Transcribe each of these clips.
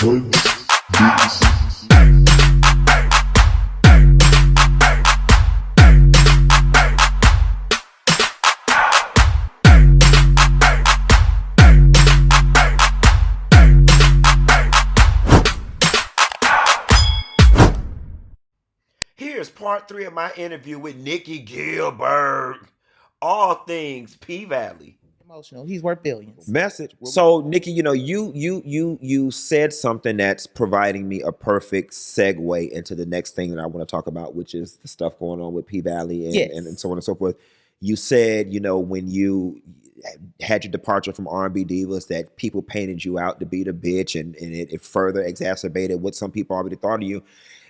Here's part 3 of my interview with Nicci Gilbert. All things P-Valley. Emotional. He's worth billions. Message. So, Nicci, you said something that's providing me a perfect segue into the next thing that I want to talk about, which is the stuff going on with P-Valley and so on and so forth. You said, when you had your departure from R&B Divas, that people painted you out to be the bitch, and it further exacerbated what some people already thought of you.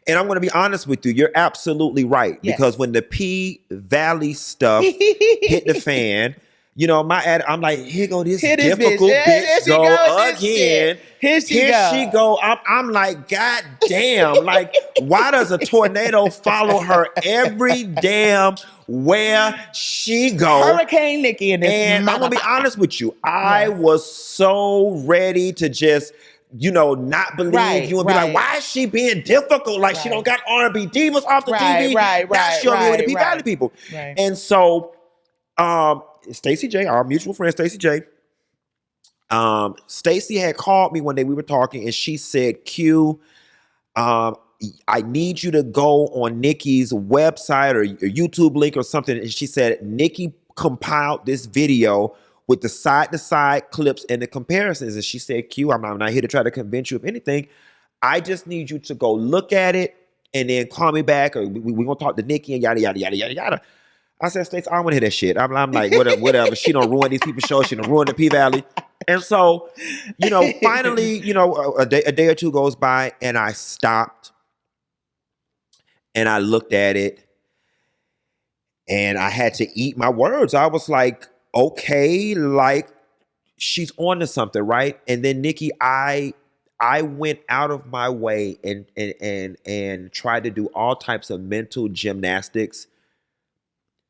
And I'm going to be honest with you. You're absolutely right. Yes. Because when the P-Valley stuff hit the fan, I'm like, here go this difficult bitch go again. Here she go. I'm like, God damn. Like, why does a tornado follow her every damn where she go? Hurricane Nicci in this. And I'm going to be honest with you. I was so ready to just not believe you and be like, why is she being difficult? Like she don't got R&B divas off the TV. Now she on with the P-Valley people. Right. And so, Stacey J, our mutual friend Stacey J, Stacey had called me one day. We were talking, and she said, "Q, I need you to go on Nicci's website or YouTube link or something." And she said, Nicci compiled this video with the side-to-side clips and the comparisons. And she said, Q, I'm not here to try to convince you of anything. I just need you to go look at it and then call me back, or we're going to talk to Nicci and yada, yada, yada, yada, yada. I said, Stacey, I don't want to hear that shit. I'm like, whatever. She don't ruin these people's shows. She don't ruin the P-Valley. And so, finally, a day or two goes by, and I stopped and I looked at it and I had to eat my words. I was like, okay, like she's on to something, right? And then Nicci, I went out of my way and tried to do all types of mental gymnastics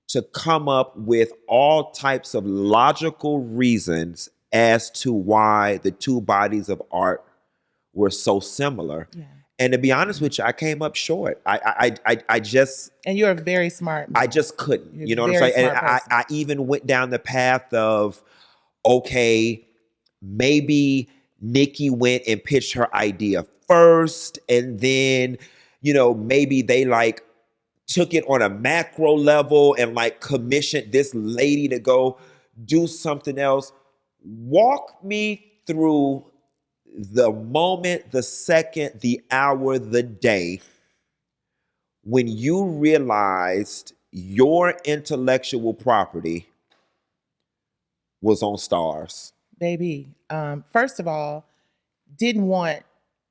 to come up with all types of logical reasons as to why the two bodies of art were so similar. Yeah. And to be honest with you, I came up short. I just... And you're a very smart man. I just couldn't. You know what I'm saying? And I even went down the path of, okay, maybe Nicci went and pitched her idea first, and then, maybe they like took it on a macro level and like commissioned this lady to go do something else. Walk me through the moment, the second, the hour, the day when you realized your intellectual property was on Starz. Baby, first of all, didn't want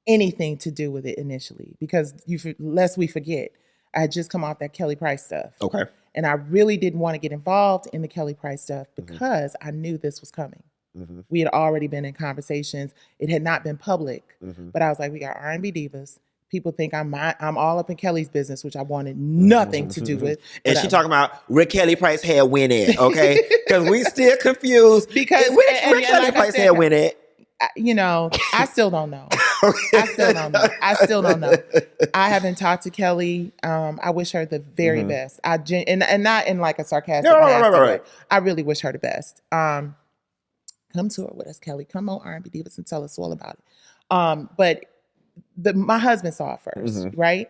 anything to do with it initially because lest we forget, I had just come off that Kelly Price stuff. Okay. And I really didn't want to get involved in the Kelly Price stuff because I knew this was coming. Mm-hmm. We had already been in conversations. It had not been public, but I was like, we got R&B divas. People think I'm all up in Kelly's business, which I wanted nothing to do with. And she talking about where Kelly Price had went at, okay? Because we still confused. Because where Kelly Price had went at. I still don't know. I still don't know. I haven't talked to Kelly. I wish her the very best. And not in like a sarcastic way. I really wish her the best. Come tour with us, Kelly. Come on R&B Divas and tell us all about it. But my husband saw it first, right?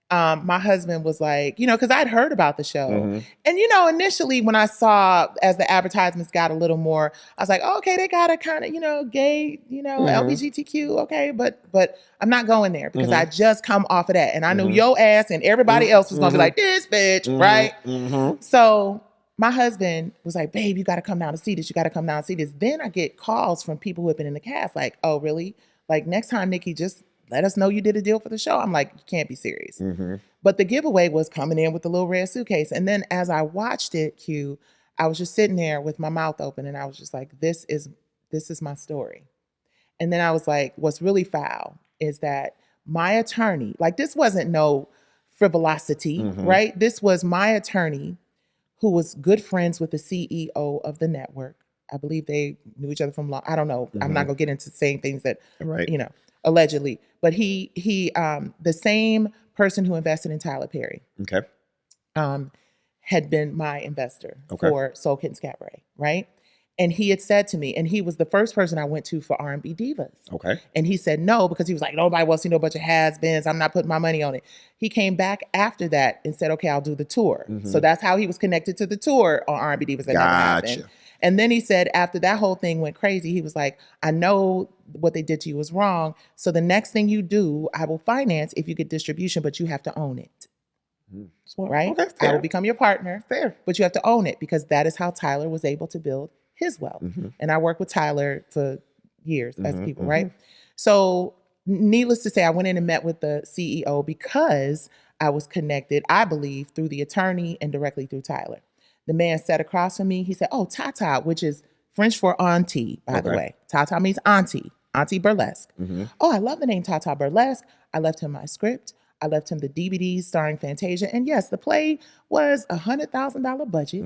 My husband was like, because I'd heard about the show. And, initially when I saw, as the advertisements got a little more, I was like, oh, okay, they got a kind of, gay, LGBTQ, okay, but I'm not going there because I just come off of that. And I knew your ass and everybody else was going to be like, this bitch, right? So my husband was like, babe, you got to come down to see this. You got to come down and see this. Then I get calls from people who have been in the cast like, oh, really? Like next time, Nicci, just let us know you did a deal for the show. I'm like, you can't be serious. But the giveaway was coming in with the little red suitcase. And then as I watched it, Q, I was just sitting there with my mouth open and I was just like, this is my story. And then I was like, what's really foul is that my attorney, like this wasn't no frivolosity, right? This was my attorney who was good friends with the CEO of the network. I believe they knew each other from long, I don't know. I'm not gonna get into saying things that, allegedly. But he the same person who invested in Tyler Perry Okay. had been my investor Okay. for Soul Kittens Cabaret, right? And he had said to me, and he was the first person I went to for R&B Divas. Okay. And he said no, because he was like, nobody wants to see no bunch of has-beens. I'm not putting my money on it. He came back after that and said, okay, I'll do the tour. So that's how he was connected to the tour on R&B Divas. That never happened. And then he said, after that whole thing went crazy, he was like, I know what they did to you was wrong. So the next thing you do, I will finance if you get distribution, but you have to own it. Right? Okay, I will become your partner. Fair. But you have to own it, because that is how Tyler was able to build his wealth. And I worked with Tyler for years as people, right? So needless to say, I went in and met with the CEO because I was connected, I believe, through the attorney and directly through Tyler. The man sat across from me. He said, oh, Tata, which is French for auntie, by the way. Tata means auntie burlesque. Oh, I love the name Tata Burlesque. I left him my script. I left him the DVDs starring Fantasia. And yes, the play was $100,000 budget.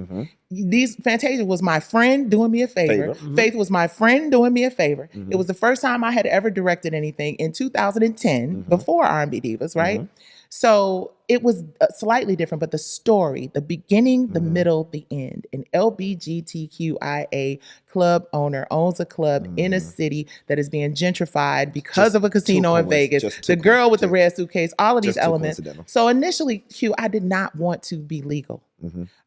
Fantasia was my friend doing me a favor. Faith was my friend doing me a favor. It was the first time I had ever directed anything in 2010 before R&B Divas, right? So it was slightly different, but the story, the beginning, the middle, the end. An LGBTQIA club owner owns a club in a city that is being gentrified because of a casino in Vegas. The girl with the red suitcase, all of these elements. So initially, Q, I did not want to be legal.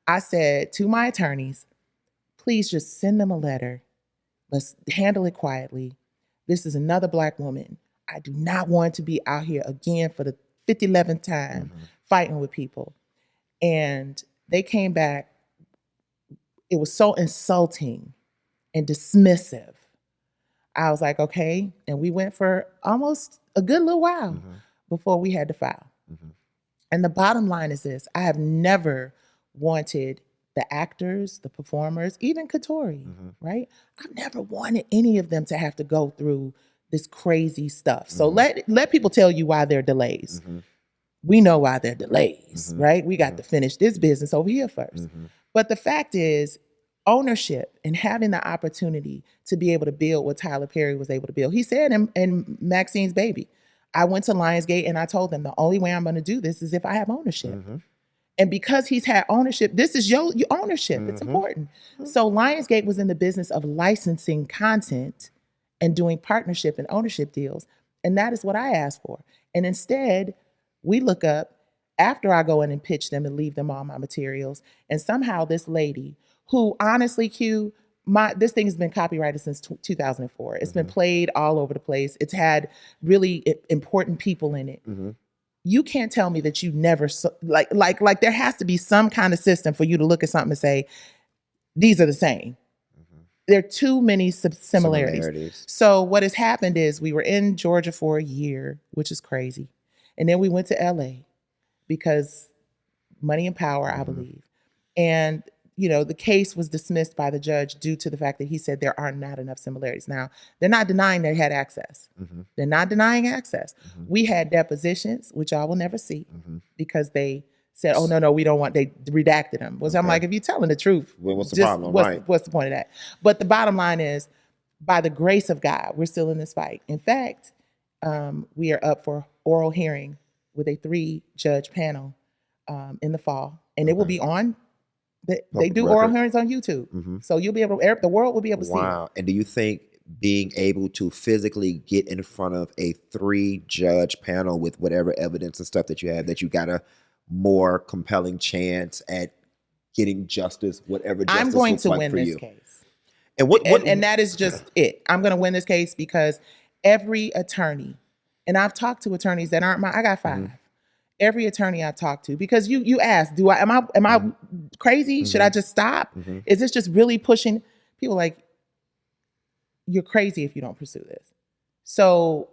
I said to my attorneys, please just send them a letter. Let's handle it quietly. This is another Black woman. I do not want to be out here again for the 11th time fighting with people. And they came back. It was so insulting and dismissive. I was like, okay. And we went for almost a good little while before we had to file. And the bottom line is this: I have never wanted the actors, the performers, even Katori, right? I've never wanted any of them to have to go through this crazy stuff. So let people tell you why there are delays. We know why there are delays, right? We got to finish this business over here first. But the fact is, ownership and having the opportunity to be able to build what Tyler Perry was able to build. He said in Maxine's Baby, I went to Lionsgate and I told them the only way I'm going to do this is if I have ownership. And because he's had ownership, this is your ownership. It's important. So Lionsgate was in the business of licensing content and doing partnership and ownership deals. And that is what I asked for. And instead, we look up after I go in and pitch them and leave them all my materials. And somehow this lady, who honestly, Q, this thing has been copyrighted since 2004. It's been played all over the place. It's had really important people in it. You can't tell me that you never, like there has to be some kind of system for you to look at something and say, these are the same. There are too many similarities. So what has happened is we were in Georgia for a year, which is crazy. And then we went to LA because money and power, I believe. And, the case was dismissed by the judge due to the fact that he said there are not enough similarities. Now, they're not denying they had access. They're not denying access. We had depositions, which I will never see, because they said, oh, no, we don't want, they redacted them. I'm like, if you're telling the truth, what's the problem? What's the point of that? But the bottom line is, by the grace of God, we're still in this fight. In fact, we are up for oral hearing with a 3-judge panel in the fall. And it will be on, they do oral hearings on YouTube. So you'll be able to, the world will be able to see it. Wow. And do you think being able to physically get in front of a 3-judge panel with whatever evidence and stuff that you have, that you got a more compelling chance at getting justice, whatever justice I'm going looks to like win for this you? case. And that is just it. I'm going to win this case because every attorney, and I've talked to attorneys that aren't I got 5. Every attorney I've talked to, because you asked, am I crazy? Should I just stop? Is this just really pushing? People like, you're crazy if you don't pursue this. So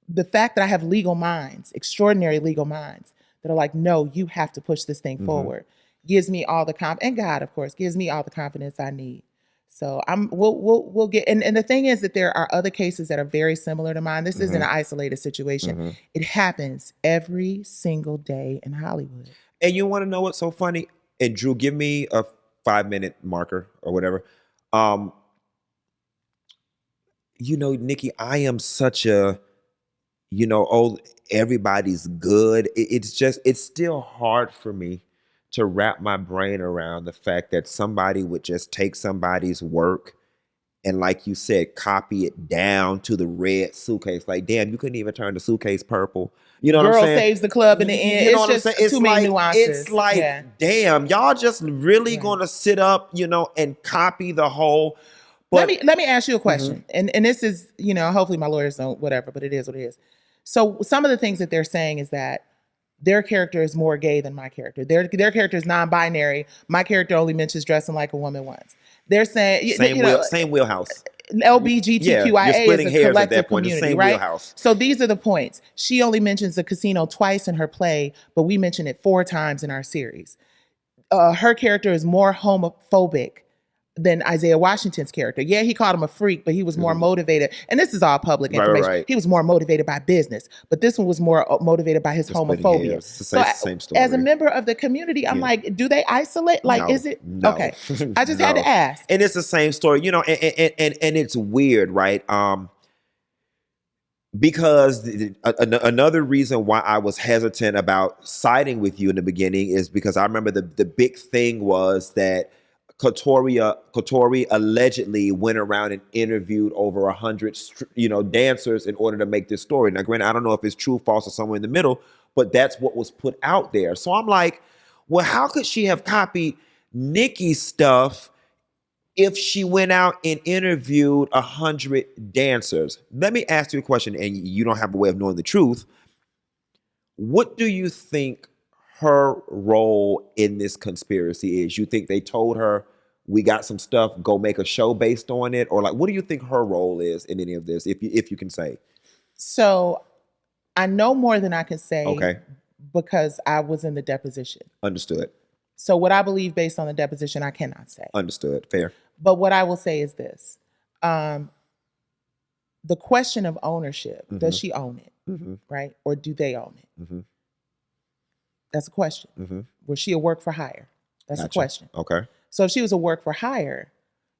the fact that I have legal minds, extraordinary legal minds, that are like, no, you have to push this thing forward, gives me all the confidence, and God, of course, gives me all the confidence I need. So we'll get, and the thing is that there are other cases that are very similar to mine. This isn't an isolated situation. It happens every single day in Hollywood. And you want to know what's so funny? And Drew, give me a 5-minute marker or whatever. Nikki, I am such a oh, everybody's good. It's still hard for me to wrap my brain around the fact that somebody would just take somebody's work and, like you said, copy it down to the red suitcase. Like, damn, you couldn't even turn the suitcase purple. You know what I'm Girl saying? saves the club in the end. You know It's what I'm just saying? It's too many like, nuances. it's like, Yeah. damn, y'all just really Right. gonna sit up, and copy the whole. But Let me ask you a question. And this is, hopefully my lawyers don't whatever, but it is what it is. So some of the things that they're saying is that their character is more gay than my character. Their character is non-binary. My character only mentions dressing like a woman once. They're saying same wheelhouse. LBGTQIA you're splitting is a hairs at collective that point. The community, same right? wheelhouse. So these are the points. She only mentions the casino twice in her play, but we mention it 4 times in our series. Her character is more homophobic than Isaiah Washington's character. Yeah, he called him a freak, but he was more motivated. And this is all public information. Right. He was more motivated by business, but this one was more motivated by his homophobia. It's the same story. As a member of the community, I'm like, do they isolate? Like, No, is it? no. Okay. I just had to ask. And it's the same story, and it's weird, right? Because another reason why I was hesitant about siding with you in the beginning is because I remember the big thing was that Katori allegedly went around and interviewed over 100, dancers in order to make this story. Now, granted, I don't know if it's true, false, or somewhere in the middle, but that's what was put out there. So I'm like, well, how could she have copied Nicci's stuff if she went out and interviewed 100 dancers? Let me ask you a question, and you don't have a way of knowing the truth. What do you think her role in this conspiracy is? You think they told her, we got some stuff, go make a show based on it? Or like, what do you think her role is in any of this, if you can say? So I know more than I can say. Okay. Because I was in the deposition. Understood. So what I believe based on the deposition, I cannot say. Understood. Fair. But what I will say is this. The question of ownership, does she own it? Right? Or do they own it? That's a question. Was she a work for hire? That's a question. Okay. So if she was a work for hire,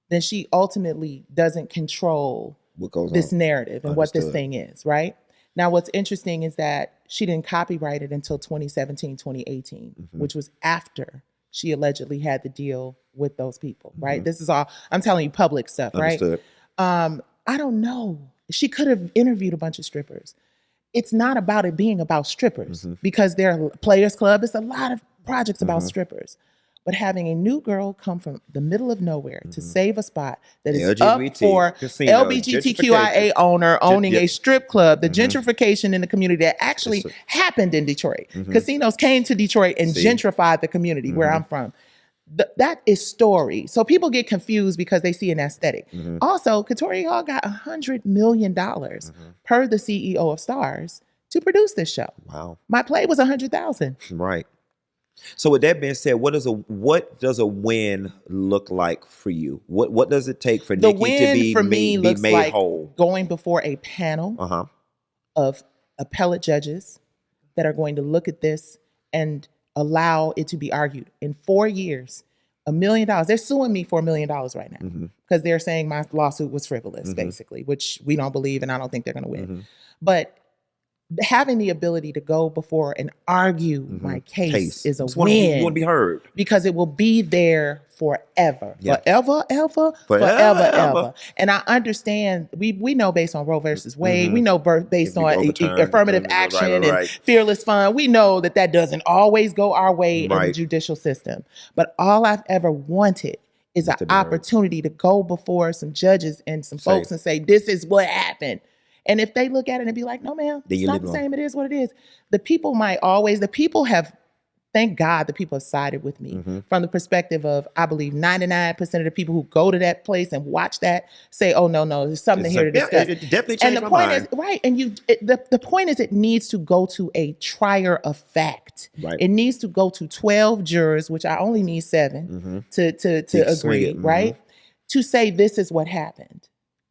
then she ultimately doesn't control what goes this on. Narrative and what this thing is, right? Now, what's interesting is that she didn't copyright it until 2017, 2018, which was after she allegedly had the deal with those people, right? This is all, I'm telling you, public stuff, Understood. right? I don't know. She could have interviewed a bunch of strippers. It's not about it being about strippers because they're Players Club. It's a lot of projects about strippers. But having a new girl come from the middle of nowhere to save a spot that is up for casino, LBGTQIA owner owning a strip club, the gentrification in the community that actually happened in Detroit. Casinos came to Detroit and gentrified the community where I'm from. That is story. So people get confused because they see an aesthetic. Also, Katori Hall got $100 million per the CEO of Starz to produce this show. Wow. My play was $100,000. Right. So with that being said, what does a win look like for you? What does it take for The Nicci win to be for me made looks like whole? Going before a panel of appellate judges that are going to look at this and allow it to be argued. In 4 years, $1 million. They're suing me for $1 million right now because they're saying my lawsuit was frivolous, basically, which we don't believe, and I don't think they're going to win. But having the ability to go before and argue my case is a win. You want to be heard. Because it will be there forever. Yeah. Forever. And I understand, we know based on Roe versus Wade, we know based on affirmative action and fearless fun, we know that doesn't always go our way in the judicial system. But all I've ever wanted is an opportunity to go before some judges and some folks and say, this is what happened. And if they look at it and be like, no, ma'am, it's not the same. It is what it is. The people have, thank God the people have sided with me from the perspective of, I believe 99% of the people who go to that place and watch that say, oh, no, there's something here to discuss. It definitely changed my mind. The point is it needs to go to a trier of fact. Right. It needs to go to 12 jurors, which I only need 7 to agree, right? To say this is what happened.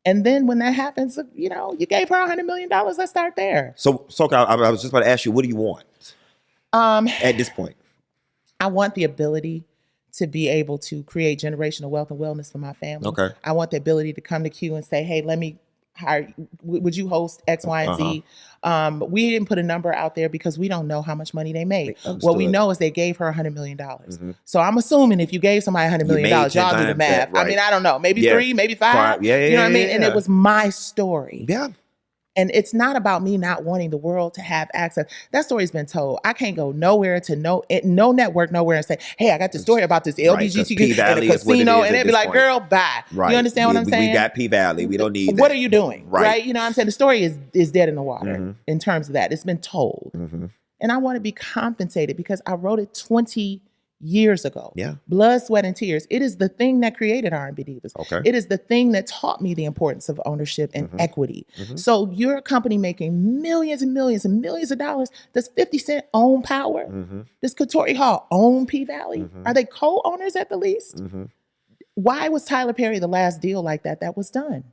And then when that happens, you gave her $100 million. Let's start there. So I was just about to ask you, what do you want at this point? I want the ability to be able to create generational wealth and wellness for my family. Okay. I want the ability to come to Q and say, hey, would you host X, Y, and Z? We didn't put a number out there because we don't know how much money they made. What we know is they gave her $100 million. So I'm assuming if you gave somebody $100 million, y'all do the math. Right. I mean, I don't know, maybe 3, maybe 5. You know what I mean? And it was my story. Yeah. And it's not about me not wanting the world to have access. That story's been told. I can't go nowhere to no network nowhere and say, hey, I got the story about this LBGTQ in a casino. And they'd be like, girl, bye. Right. You understand what I'm saying? We got P-Valley. We don't need What that. Are you doing? Right. You know what I'm saying? The story is dead in the water in terms of that. It's been told. And I want to be compensated because I wrote it 20 years ago. Yeah. Blood, sweat, and tears. It is the thing that created R&B Divas. Okay. It is the thing that taught me the importance of ownership and equity. So you're a company making millions and millions and millions of dollars. Does 50 Cent own Power? Does Katori Hall own P-Valley? Are they co-owners at the least? Why was Tyler Perry the last deal like that was done?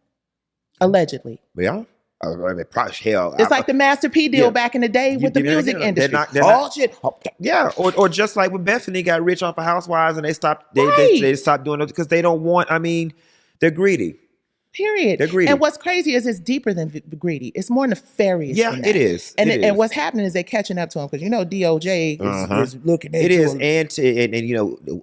Allegedly. Yeah. I mean, probably hell. It's like the Master P deal back in the day with the music industry. Shit. Yeah, or just like when Bethany got rich off of Housewives and they stopped they stopped doing it because they don't want. I mean, they're greedy. Period. They're greedy. And what's crazy is it's deeper than greedy. It's more nefarious. Yeah, than that. It is. And what's happening is they're catching up to him because DOJ is looking at him. And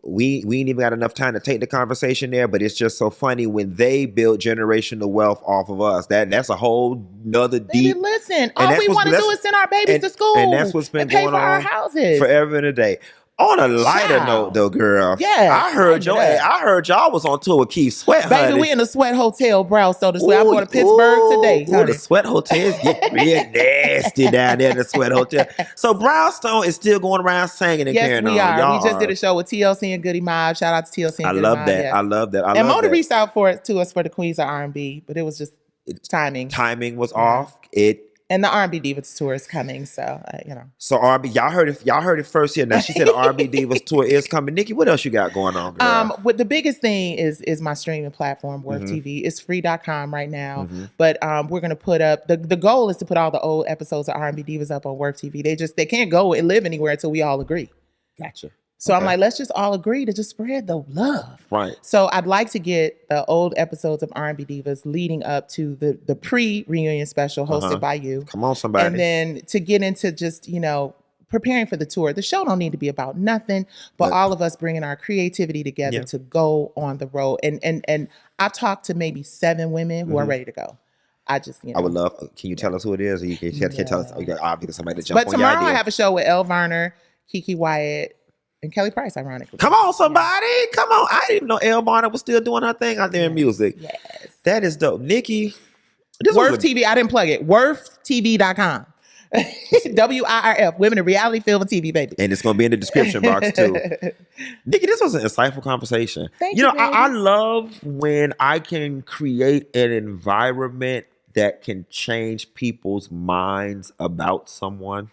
we ain't even got enough time to take the conversation there, but it's just so funny when they build generational wealth off of us. That's a whole nother deep. Listen, all we want to do is send our babies to school, and that's what's been going on our houses forever and a day. On a lighter note, though, girl. Yeah, I heard y'all was on tour with Keith Sweat. Baby, honey. We in the Sweat Hotel, Brownsville. I'm going to Pittsburgh today. The Sweat Hotels get real nasty down there in the Sweat Hotel. So Brownstone is still going around singing and carrying on. Yes, we are. We just did a show with TLC and Goody Mob. Shout out to TLC and Goody Mob. I love that. And Mona reached out to us for the Queens of R&B, but it was just timing. Timing was off. And the R&B Divas tour is coming, so So R&B, y'all heard it first here. Now she said the R&B Divas tour is coming. Nikki, what else you got going on, girl? What the biggest thing is my streaming platform, Work TV. It's free.com right now, but we're gonna put up the goal is to put all the old episodes of R&B Divas up on Work TV. They can't go and live anywhere until we all agree. Gotcha. So I'm like, let's just all agree to just spread the love. Right. So I'd like to get the old episodes of R&B Divas leading up to the pre-reunion special hosted by you. Come on, somebody. And then to get into just, preparing for the tour. The show don't need to be about nothing, but all of us bringing our creativity together to go on the road. And I've talked to maybe 7 women who are ready to go. I would love, can you tell us who it is? Or you can tell us, obviously somebody to jump on. But tomorrow I have a show with Elle Varner, Kiki Wyatt, and Kelly Price, ironically. Come on, somebody. Yeah. Come on. I didn't know Elle Varner was still doing her thing out there in music. Yes. That is dope. Nikki. Worth TV. I didn't plug it. WorthTV.com. WIRF. Women in Reality Film and TV, baby. And it's going to be in the description box, too. Nikki, this was an insightful conversation. Thank you, I love when I can create an environment that can change people's minds about someone.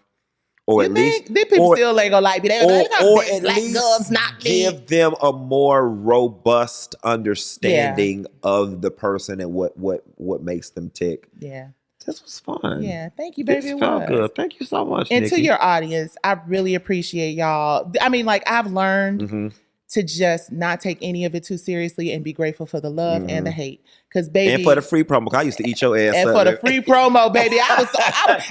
Or at least people still ain't gonna like me. Or at least give them a more robust understanding of the person and what makes them tick. Yeah. This was fun. Yeah, thank you, baby. This felt good. Thank you so much, And Nikki. to your audience, I really appreciate y'all. I mean, I've learned to just not take any of it too seriously and be grateful for the love and the hate. Because, baby. And for the free promo, I used to eat your ass and up. For the free promo, baby.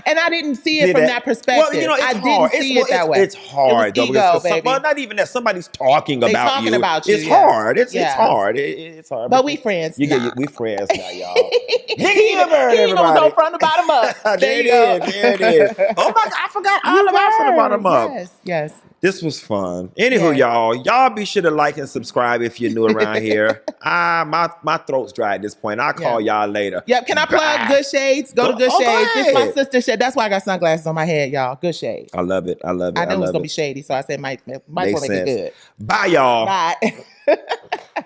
And I didn't see it from that perspective. Well, it's I hard. didn't see it that way. It's hard, it was ego, baby. Not even that somebody's talking about you. It's yeah. hard. It's hard. It's hard. But we friends now. We friends now, y'all. Nicci Gilbert, everybody. He was on front to bottom up. There it is. Oh my God, I forgot all about front to bottom up. Yes. This was fun. Anywho, y'all be sure to like and subscribe if you're new around here. My throat's dry at this point. I'll call y'all later. Yep. Can I plug Good Shades? Go to Good Shades. This is my sister's shade. That's why I got sunglasses on my head, y'all. Good Shades. I love it. I knew it was gonna be shady, so I said might want to make it good. Bye, y'all. Bye.